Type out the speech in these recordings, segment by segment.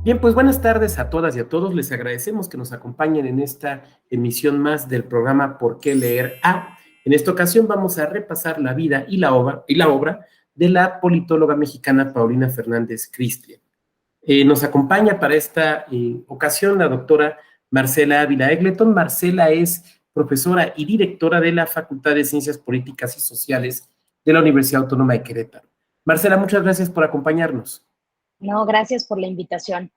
Bien, pues buenas tardes a todas y a todos. Les agradecemos que nos acompañen en esta emisión más del programa ¿Por qué leer a? En esta ocasión vamos a repasar la vida y la obra de la politóloga mexicana Paulina Fernández Cristlia. Nos acompaña para esta ocasión la doctora Marcela Ávila Egleton. Marcela es profesora y directora de la Facultad de Ciencias Políticas y Sociales de la Universidad Autónoma de Querétaro. Marcela, muchas gracias por acompañarnos. No, gracias por la invitación.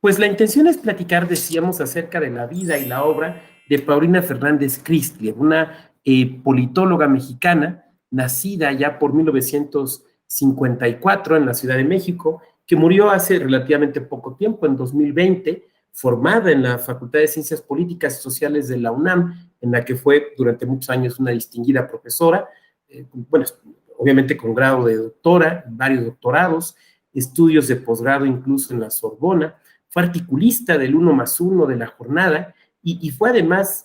Pues la intención es platicar, decíamos, acerca de la vida y la obra de Paulina Fernández Cristlia, una politóloga mexicana nacida ya por 1954 en la Ciudad de México, que murió hace relativamente poco tiempo, en 2020, formada en la Facultad de Ciencias Políticas y Sociales de la UNAM, en la que fue durante muchos años una distinguida profesora, bueno, obviamente con grado de doctora, varios doctorados, estudios de posgrado incluso en la Sorbona. Fue articulista del 1+1 de La Jornada y fue además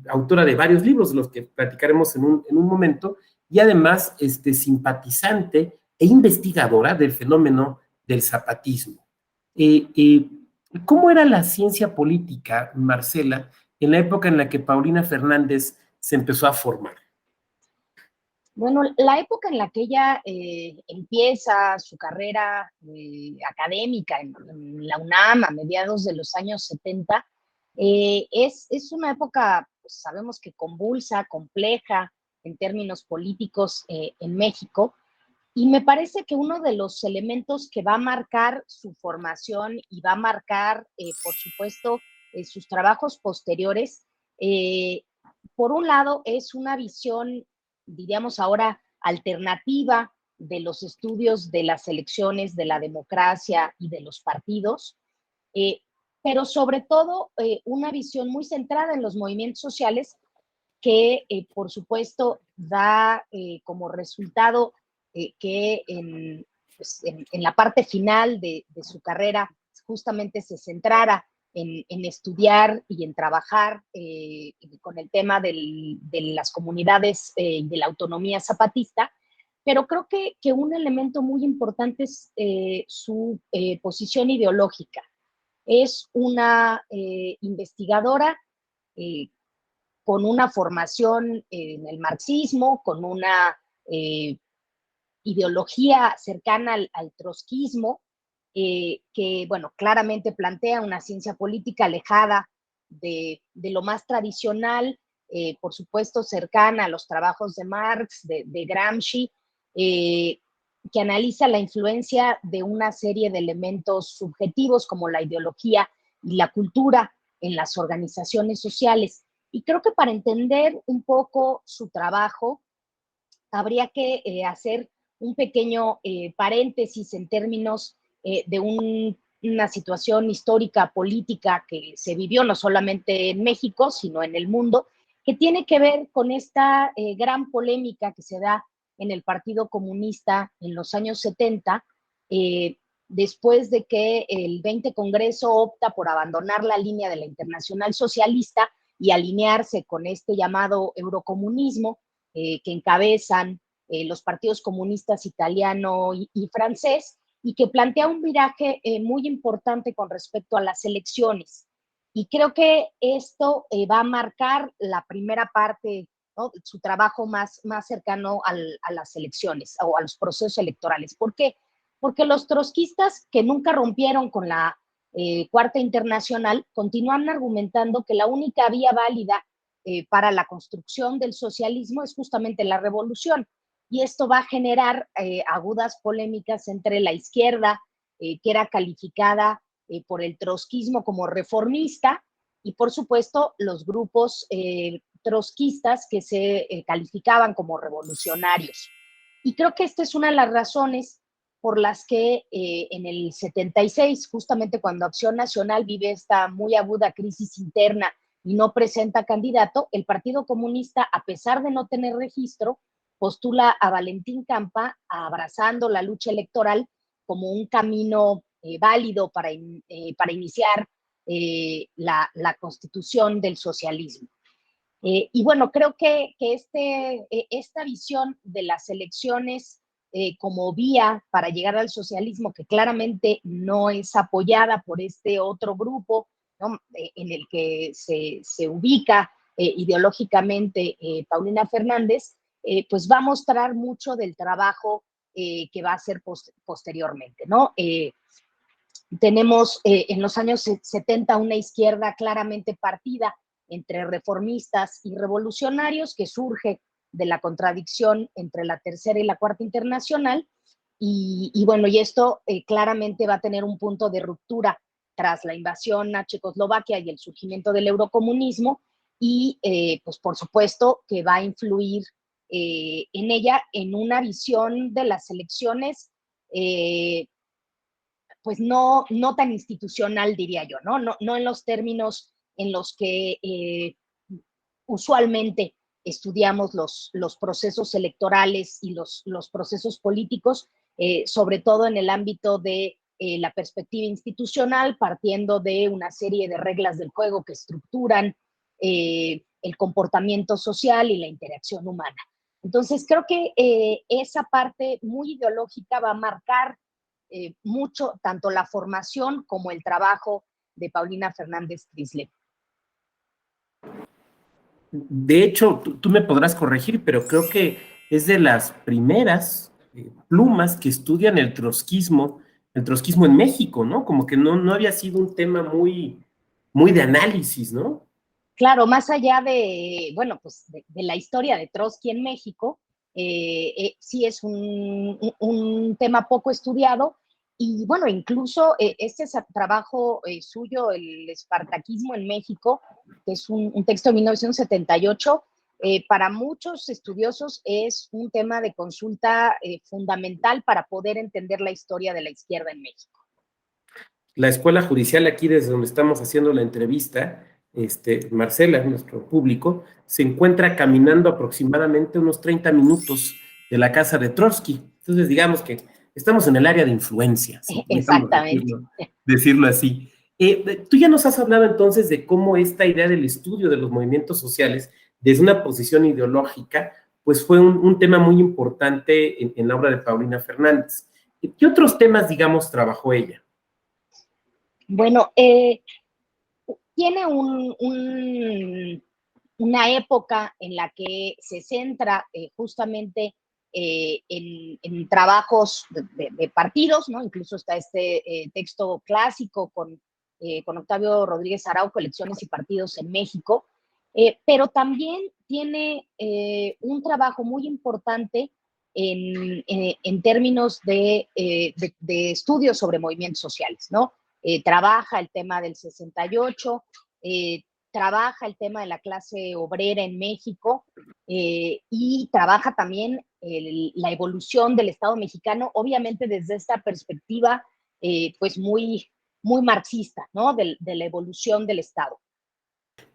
autora de varios libros, de los que platicaremos en un momento, y además simpatizante e investigadora del fenómeno del zapatismo. Eh, eh, ¿Cómo era la ciencia política, Marcela, en la época en la que Paulina Fernández se empezó a formar? Bueno, la época en la que ella empieza su carrera académica en la UNAM a mediados de los años 70, es una época, pues, sabemos que convulsa, compleja en términos políticos en México, y me parece que uno de los elementos que va a marcar su formación y va a marcar, por supuesto, sus trabajos posteriores, eh, por un lado, es una visión, diríamos ahora, alternativa de los estudios de las elecciones, de la democracia y de los partidos, eh, pero sobre todo una visión muy centrada en los movimientos sociales que, por supuesto, da como resultado que en la parte final de su carrera justamente se centrara en estudiar y en trabajar con el tema de las comunidades y de la autonomía zapatista, pero creo que un elemento muy importante es su posición ideológica. Es una investigadora eh, con una formación en el marxismo, con una eh, ideología cercana al trotskismo, que, bueno, claramente plantea una ciencia política alejada de lo más tradicional, por supuesto cercana a los trabajos de Marx, de Gramsci, que analiza la influencia de una serie de elementos subjetivos como la ideología y la cultura en las organizaciones sociales. Y creo que para entender un poco su trabajo, habría que hacer un pequeño paréntesis en términos una situación histórica, política que se vivió no solamente en México, sino en el mundo, que tiene que ver con esta gran polémica que se da en el Partido Comunista en los años 70, después de que el 20 Congreso opta por abandonar la línea de la Internacional Socialista y alinearse con este llamado eurocomunismo, que encabezan los partidos comunistas italiano y francés, y que plantea un viraje muy importante con respecto a las elecciones. Y creo que esto va a marcar la primera parte, ¿no?, su trabajo más cercano a las elecciones o a los procesos electorales. ¿Por qué? Porque los trotskistas, que nunca rompieron con la Cuarta Internacional, continúan argumentando que la única vía válida para la construcción del socialismo es justamente la revolución. Y esto va a generar agudas polémicas entre la izquierda, que era calificada por el trotskismo como reformista, y por supuesto los grupos trotskistas que se calificaban como revolucionarios. Y creo que esta es una de las razones por las que en el 76, justamente cuando Acción Nacional vive esta muy aguda crisis interna y no presenta candidato, el Partido Comunista, a pesar de no tener registro, postula a Valentín Campa, abrazando la lucha electoral como un camino válido para iniciar la constitución del socialismo. Y bueno, creo que esta visión de las elecciones como vía para llegar al socialismo, que claramente no es apoyada por este otro grupo, ¿no? En el que se ubica ideológicamente Paulina Fernández, pues va a mostrar mucho del trabajo que va a hacer posteriormente, ¿no? Tenemos en los años 70 una izquierda claramente partida entre reformistas y revolucionarios, que surge de la contradicción entre la Tercera y la Cuarta Internacional, y bueno, y esto claramente va a tener un punto de ruptura tras la invasión a Checoslovaquia y el surgimiento del eurocomunismo, y pues por supuesto que va a influir en ella en una visión de las elecciones pues no tan institucional, diría yo, ¿no? No en los términos en los que usualmente estudiamos los procesos electorales y los procesos políticos, sobre todo en el ámbito de la perspectiva institucional, partiendo de una serie de reglas del juego que estructuran el comportamiento social y la interacción humana. Entonces, creo que esa parte muy ideológica va a marcar mucho tanto la formación como el trabajo de Paulina Fernández Crisle. De hecho, tú me podrás corregir, pero creo que es de las primeras plumas que estudian el trotskismo en México, ¿no? Como que no había sido un tema muy de análisis, ¿no? Claro, más allá de, bueno, pues de la historia de Trotsky en México, sí es un tema poco estudiado, y bueno, incluso este trabajo suyo, el espartaquismo en México, que es un texto de 1978, para muchos estudiosos es un tema de consulta fundamental para poder entender la historia de la izquierda en México. La escuela judicial aquí desde donde estamos haciendo la entrevista, Marcela, nuestro público, se encuentra caminando aproximadamente unos 30 minutos de la casa de Trotsky. Entonces, digamos que estamos en el área de influencia, si pudiéramos Exactamente. decirlo así. Tú ya nos has hablado entonces de cómo esta idea del estudio de los movimientos sociales desde una posición ideológica, pues fue un tema muy importante en la obra de Paulina Fernández. ¿Qué otros temas, digamos, trabajó ella? Bueno, tiene una época en la que se centra justamente en trabajos de partidos, ¿no? Incluso está este texto clásico con Octavio Rodríguez Araujo, Elecciones y Partidos en México, pero también tiene un trabajo muy importante en términos de estudios sobre movimientos sociales, ¿no? Trabaja el tema del 68, trabaja el tema de la clase obrera en México, y trabaja también la evolución del Estado mexicano, obviamente desde esta perspectiva pues muy marxista, ¿no? De la evolución del Estado.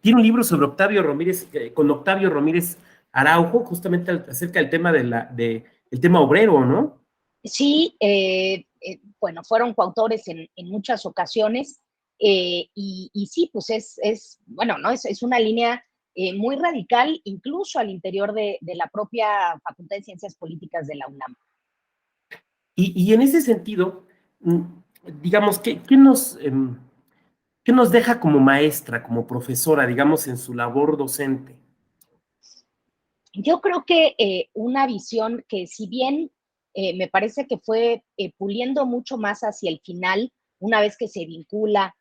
Tiene un libro sobre Octavio Ramírez, con Octavio Ramírez Araujo, justamente acerca del tema el tema obrero, ¿no? Sí, bueno, fueron coautores en muchas ocasiones, y sí, pues bueno, ¿no? Es una línea muy radical, incluso al interior de la propia Facultad de Ciencias Políticas de la UNAM. Y en ese sentido, digamos, ¿qué nos deja como maestra, como profesora, digamos, en su labor docente? Yo creo que una visión que, si bien me parece que fue puliendo mucho más hacia el final, una vez que se vincula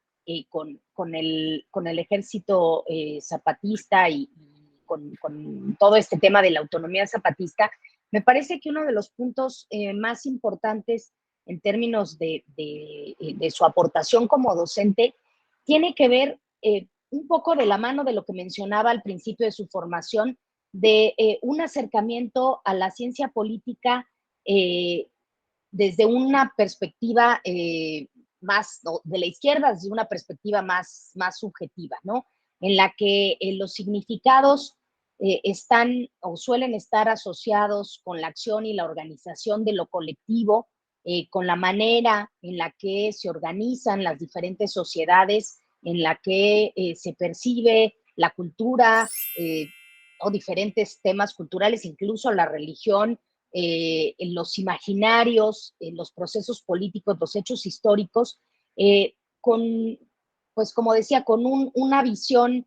con el ejército zapatista y con todo este tema de la autonomía zapatista, me parece que uno de los puntos más importantes en términos de su aportación como docente tiene que ver un poco de la mano de lo que mencionaba al principio de su formación, de un acercamiento a la ciencia política eh, desde una perspectiva más de la izquierda, desde una perspectiva más subjetiva, ¿no? En la que los significados están o suelen estar asociados con la acción y la organización de lo colectivo, con la manera en la que se organizan las diferentes sociedades, en la que se percibe la cultura, o diferentes temas culturales, incluso la religión en los imaginarios, en los procesos políticos, los hechos históricos, con, pues como decía, con una visión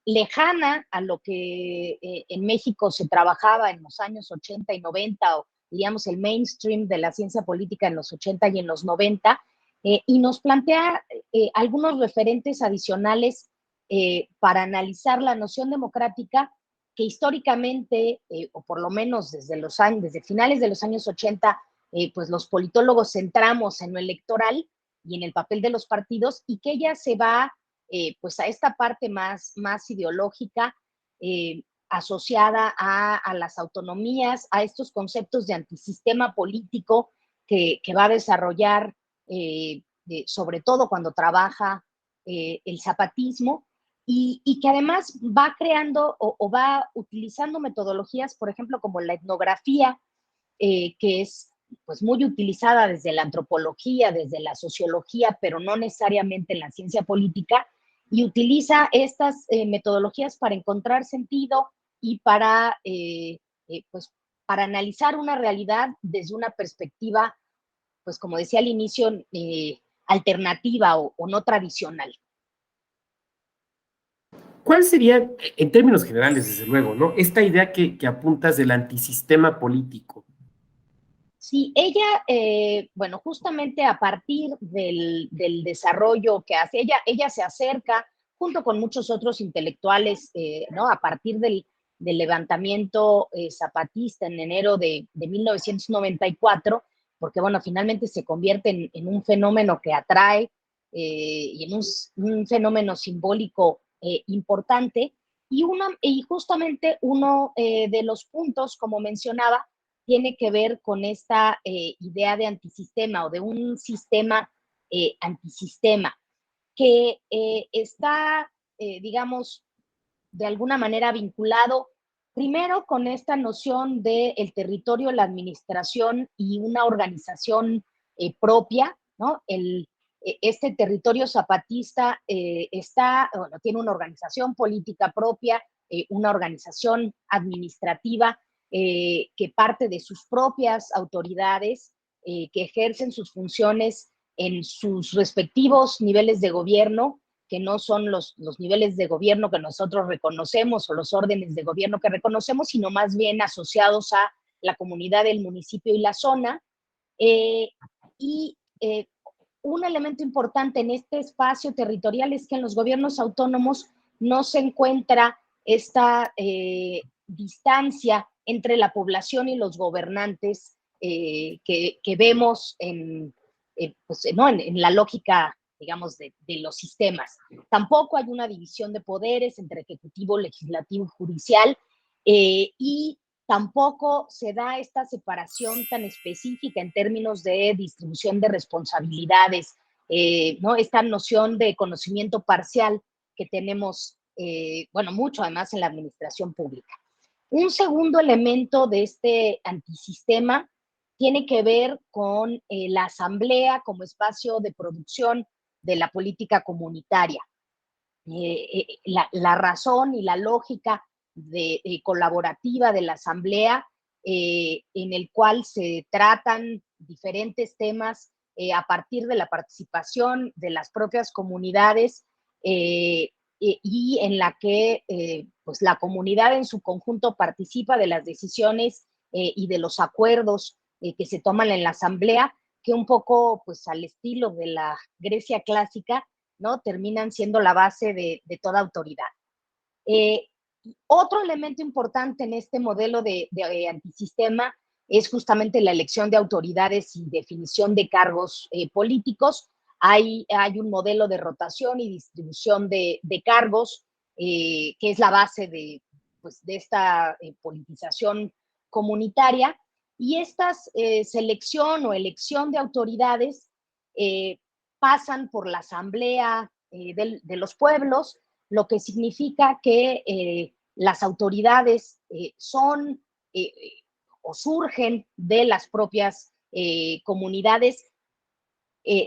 lejana a lo que en México se trabajaba en los años 80 y 90, o digamos el mainstream de la ciencia política en los 80 y en los 90, y nos plantea algunos referentes adicionales para analizar la noción democrática que históricamente, o por lo menos desde finales de los años 80, pues los politólogos centramos en lo electoral y en el papel de los partidos, y que ella se va pues a esta parte más ideológica, asociada a las autonomías, a estos conceptos de antisistema político que va a desarrollar, sobre todo cuando trabaja el zapatismo, y que además va creando o va utilizando metodologías, por ejemplo, como la etnografía, que es pues muy utilizada desde la antropología, desde la sociología, pero no necesariamente en la ciencia política, y utiliza estas metodologías para encontrar sentido y pues, para analizar una realidad desde una perspectiva, pues como decía al inicio, alternativa o no tradicional. ¿Cuál sería, en términos generales, desde luego, ¿no? Esta idea que apuntas del antisistema político? Sí, ella, bueno, justamente a partir del desarrollo que hace, ella se acerca junto con muchos otros intelectuales, ¿no? A partir del levantamiento zapatista en enero de 1994, porque, bueno, finalmente se convierte en un fenómeno que atrae y en un fenómeno simbólico importante. Y justamente uno de los puntos, como mencionaba, tiene que ver con esta idea de antisistema o de un sistema antisistema que está, digamos, de alguna manera vinculado primero con esta noción del territorio, la administración y una organización propia, ¿no? Este territorio zapatista bueno, tiene una organización política propia, una organización administrativa que parte de sus propias autoridades, que ejercen sus funciones en sus respectivos niveles de gobierno, que no son los niveles de gobierno que nosotros reconocemos o los órdenes de gobierno que reconocemos, sino más bien asociados a la comunidad del municipio y la zona. Eh, y un elemento importante en este espacio territorial es que en los gobiernos autónomos no se encuentra esta distancia entre la población y los gobernantes que vemos pues, ¿no? en la lógica, digamos, de los sistemas. Tampoco hay una división de poderes entre ejecutivo, legislativo y judicial, y tampoco se da esta separación tan específica en términos de distribución de responsabilidades, ¿no? Esta noción de conocimiento parcial que tenemos, bueno, mucho además en la administración pública. Un segundo elemento de este antisistema tiene que ver con la asamblea como espacio de producción de la política comunitaria. La razón y la lógica colaborativa de la asamblea, en el cual se tratan diferentes temas a partir de la participación de las propias comunidades, y en la que pues la comunidad en su conjunto participa de las decisiones y de los acuerdos que se toman en la asamblea, que un poco pues al estilo de la Grecia clásica, ¿no? Terminan siendo la base de toda autoridad. Eh, Otro elemento importante en este modelo de antisistema es justamente la elección de autoridades y definición de cargos políticos. Hay un modelo de rotación y distribución de cargos, que es la base pues, de esta politización comunitaria. Y esta selección o elección de autoridades pasan por la asamblea de los pueblos, lo que significa que las autoridades son o surgen de las propias comunidades,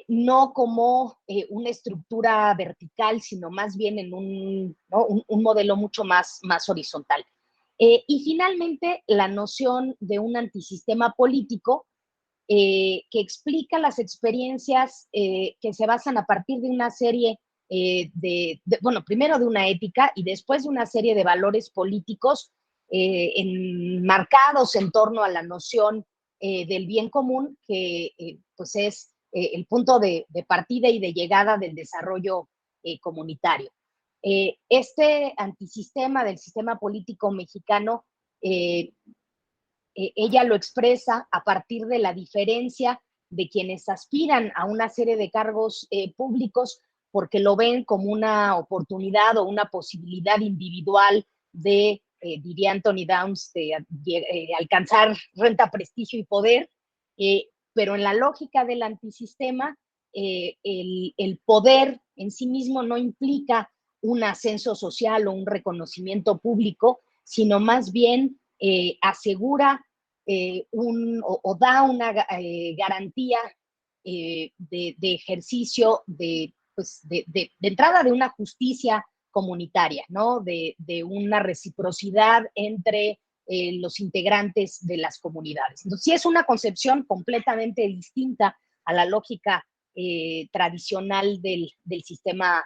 no como una estructura vertical, sino más bien en un modelo mucho más horizontal. Y finalmente, la noción de un antisistema político que explica las experiencias que se basan a partir de una serie bueno, primero de una ética y después de una serie de valores políticos enmarcados en torno a la noción del bien común, que pues es el punto de partida y de llegada del desarrollo comunitario. Este antisistema del sistema político mexicano, ella lo expresa a partir de la diferencia de quienes aspiran a una serie de cargos públicos porque lo ven como una oportunidad o una posibilidad individual de, diría Anthony Downs, de alcanzar renta, prestigio y poder, pero en la lógica del antisistema, el poder en sí mismo no implica un ascenso social o un reconocimiento público, sino más bien asegura o da una garantía de ejercicio pues de entrada de una justicia comunitaria, ¿no? De una reciprocidad entre los integrantes de las comunidades. Entonces, sí es una concepción completamente distinta a la lógica tradicional del sistema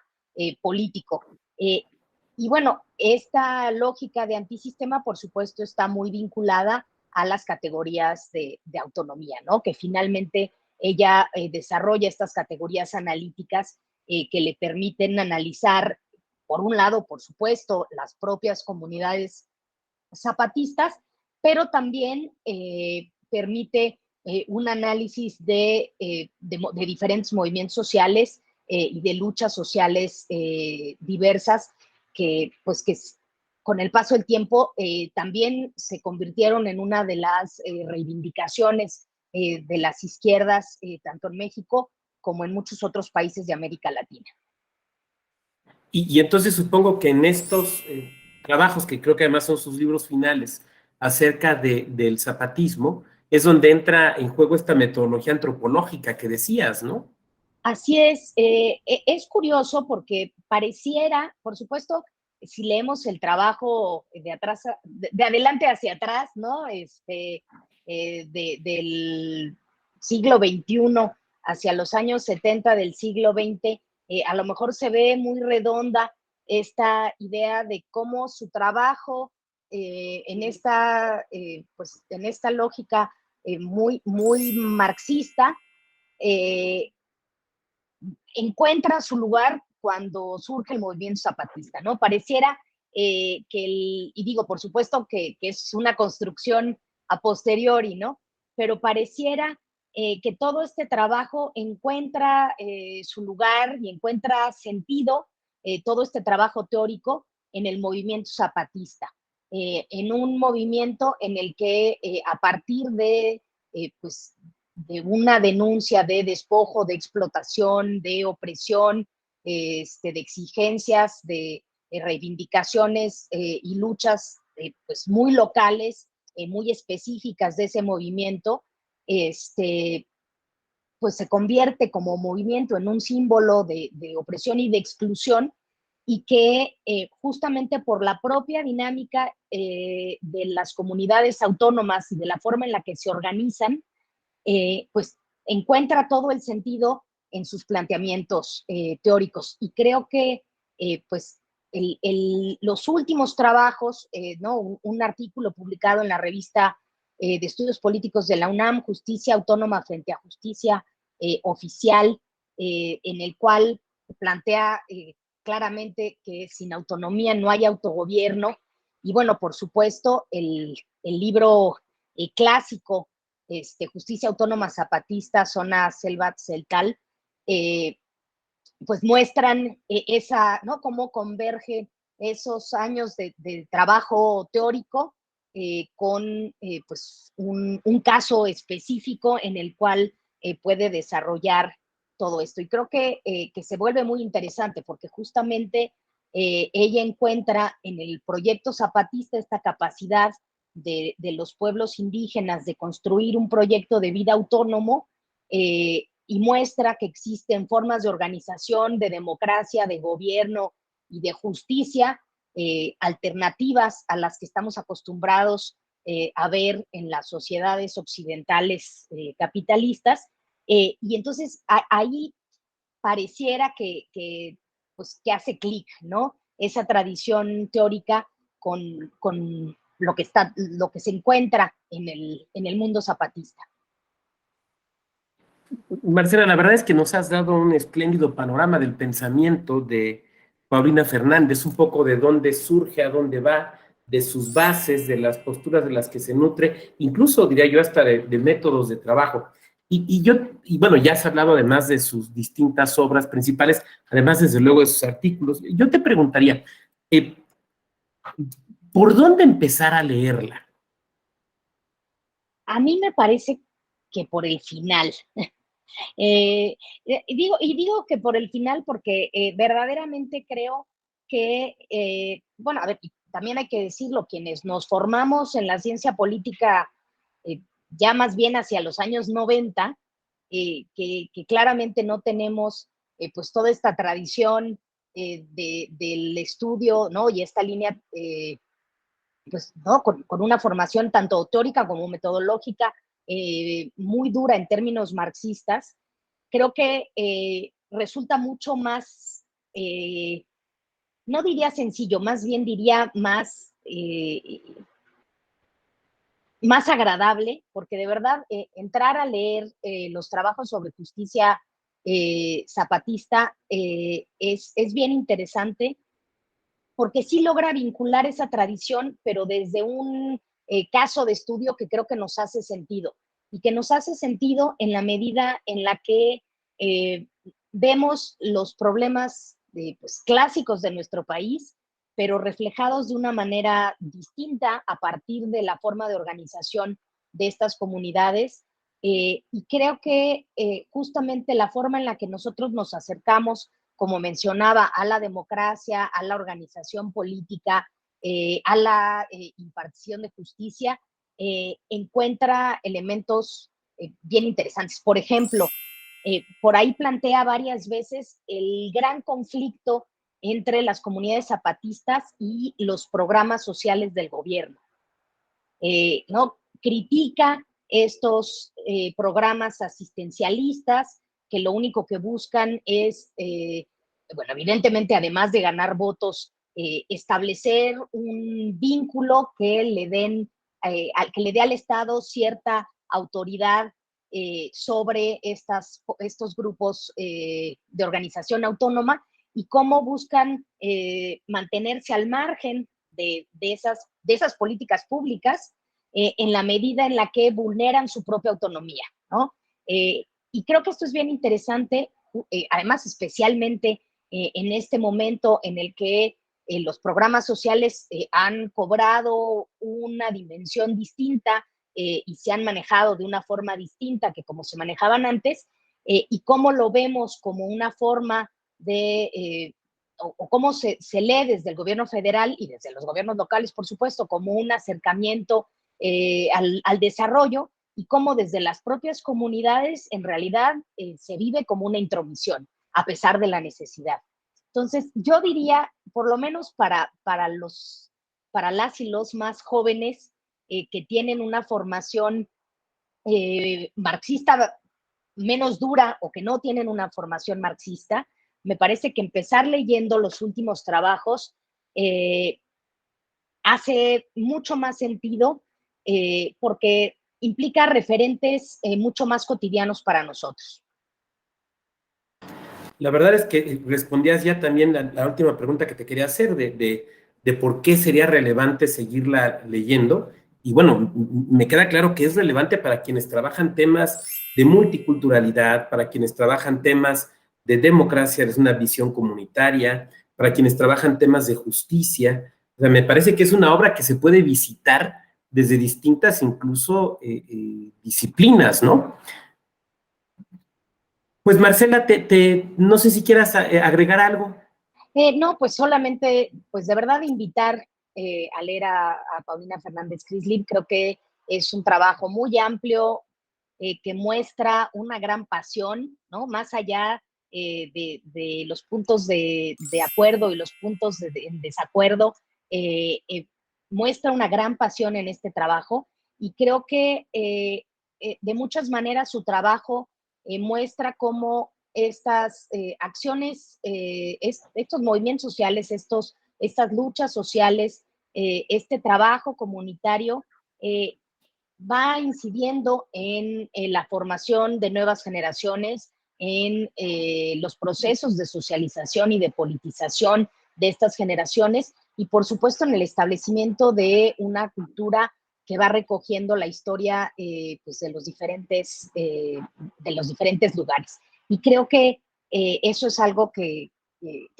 político. Y bueno, esta lógica de antisistema, por supuesto, está muy vinculada a las categorías de autonomía, ¿no? Que finalmente ella desarrolla estas categorías analíticas que le permiten analizar, por un lado, por supuesto, las propias comunidades zapatistas, pero también permite un análisis de diferentes movimientos sociales y de luchas sociales diversas pues, que con el paso del tiempo también se convirtieron en una de las reivindicaciones de las izquierdas, tanto en México como en muchos otros países de América Latina. Y entonces supongo que en estos trabajos, que creo que además son sus libros finales, acerca del zapatismo, es donde entra en juego esta metodología antropológica que decías, ¿no? Así es curioso porque pareciera, por supuesto, si leemos el trabajo de atrás, de adelante hacia atrás, ¿no? Del siglo XXI hacia los años 70 del siglo XX, a lo mejor se ve muy redonda esta idea de cómo su trabajo pues, en esta lógica muy marxista, eh, encuentra su lugar cuando surge el movimiento zapatista, ¿no? Pareciera y digo, por supuesto que es una construcción a posteriori, ¿no? Pero pareciera que todo este trabajo encuentra su lugar y encuentra sentido, todo este trabajo teórico en el movimiento zapatista, en un movimiento en el que a partir pues, de una denuncia de despojo, de explotación, de opresión, de exigencias, de reivindicaciones y luchas pues muy locales, muy específicas de ese movimiento, pues se convierte como movimiento en un símbolo de opresión y de exclusión, y que justamente por la propia dinámica de las comunidades autónomas y de la forma en la que se organizan, pues encuentra todo el sentido en sus planteamientos teóricos. Y creo que pues los últimos trabajos, ¿no? Un artículo publicado en la revista de estudios políticos de la UNAM, Justicia Autónoma frente a Justicia Oficial, en el cual plantea claramente que sin autonomía no hay autogobierno. Y bueno, por supuesto, el libro clásico, Justicia Autónoma Zapatista, Zona Selva Tzeltal, pues muestran ¿no? Cómo converge esos años de trabajo teórico con pues un caso específico en el cual puede desarrollar todo esto. Y creo que se vuelve muy interesante porque justamente ella encuentra en el proyecto zapatista esta capacidad de los pueblos indígenas de construir un proyecto de vida autónomo, y muestra que existen formas de organización, de democracia, de gobierno y de justicia alternativas a las que estamos acostumbrados a ver en las sociedades occidentales capitalistas. Y entonces ahí pareciera pues, que hace clic, ¿no? Esa tradición teórica con lo que se encuentra en el mundo zapatista. Marcela, la verdad es que nos has dado un espléndido panorama del pensamiento de Paulina Fernández, un poco de dónde surge, a dónde va, de sus bases, de las posturas de las que se nutre, incluso diría yo hasta de métodos de trabajo. Y bueno, ya has hablado además de sus distintas obras principales, además desde luego de sus artículos. Yo te preguntaría, eh, ¿por dónde empezar a leerla? A mí me parece que por el final. Digo que por el final porque verdaderamente creo que, bueno, a ver, también hay que decirlo, quienes nos formamos en la ciencia política ya más bien hacia los años 90, que claramente no tenemos pues toda esta tradición del estudio, ¿no? Y esta línea, pues, ¿no? Con una formación tanto teórica como metodológica muy dura en términos marxistas, creo que resulta mucho más, no diría sencillo, más bien diría más agradable, porque de verdad entrar a leer los trabajos sobre justicia zapatista es bien interesante, porque sí logra vincular esa tradición, pero desde un caso de estudio que creo que nos hace sentido, y que nos hace sentido en la medida en la que eh, vemos los problemas pues, clásicos de nuestro país, pero reflejados de una manera distinta a partir de la forma de organización de estas comunidades. Y creo que justamente la forma en la que nosotros nos acercamos, como mencionaba, a la democracia, a la organización política, a la impartición de justicia, encuentra elementos bien interesantes. Por ejemplo, por ahí plantea varias veces el gran conflicto entre las comunidades zapatistas y los programas sociales del gobierno. ¿No? Critica estos programas asistencialistas que lo único que buscan es, bueno, evidentemente, además de ganar votos, establecer un vínculo que que le dé al Estado cierta autoridad sobre estos grupos de organización autónoma y cómo buscan mantenerse al margen de esas políticas públicas en la medida en la que vulneran su propia autonomía, ¿no? Y creo que esto es bien interesante, además especialmente en este momento en el que los programas sociales han cobrado una dimensión distinta y se han manejado de una forma distinta que como se manejaban antes, y cómo lo vemos como una forma de o cómo se lee desde el gobierno federal y desde los gobiernos locales, por supuesto, como un acercamiento al desarrollo y cómo desde las propias comunidades en realidad se vive como una intromisión, a pesar de la necesidad. Entonces, yo diría, por lo menos para las y los más jóvenes que tienen una formación marxista menos dura o que no tienen una formación marxista, me parece que empezar leyendo los últimos trabajos hace mucho más sentido porque implica referentes mucho más cotidianos para nosotros. La verdad es que respondías ya también la última pregunta que te quería hacer de por qué sería relevante seguirla leyendo. Y bueno, me queda claro que es relevante para quienes trabajan temas de multiculturalidad, para quienes trabajan temas de democracia desde una visión comunitaria, para quienes trabajan temas de justicia. O sea, me parece que es una obra que se puede visitar desde distintas incluso disciplinas, ¿no? Pues Marcela, no sé si quieras agregar algo. No, pues solamente, pues de verdad invitar a leer a Paulina Fernández Crislip. Creo que es un trabajo muy amplio que muestra una gran pasión, ¿no? Más allá de los puntos de acuerdo y los puntos de desacuerdo, muestra una gran pasión en este trabajo y creo que de muchas maneras su trabajo muestra cómo estas acciones, estos movimientos sociales, estas luchas sociales, este trabajo comunitario va incidiendo en la formación de nuevas generaciones, en los procesos de socialización y de politización de estas generaciones y por supuesto en el establecimiento de una cultura que va recogiendo la historia pues de los diferentes lugares. Y creo que eso es algo que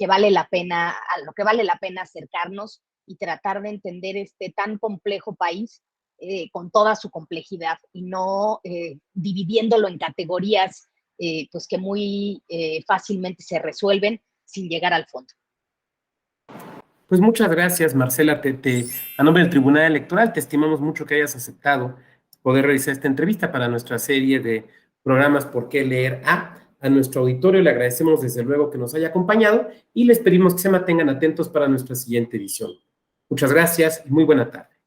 vale la pena, a lo que vale la pena acercarnos y tratar de entender este tan complejo país con toda su complejidad y no dividiéndolo en categorías pues que muy fácilmente se resuelven sin llegar al fondo. Pues muchas gracias, Marcela. A nombre del Tribunal Electoral, te estimamos mucho que hayas aceptado poder realizar esta entrevista para nuestra serie de programas ¿Por qué leer a nuestro auditorio le agradecemos desde luego que nos haya acompañado y les pedimos que se mantengan atentos para nuestra siguiente edición. Muchas gracias y muy buena tarde.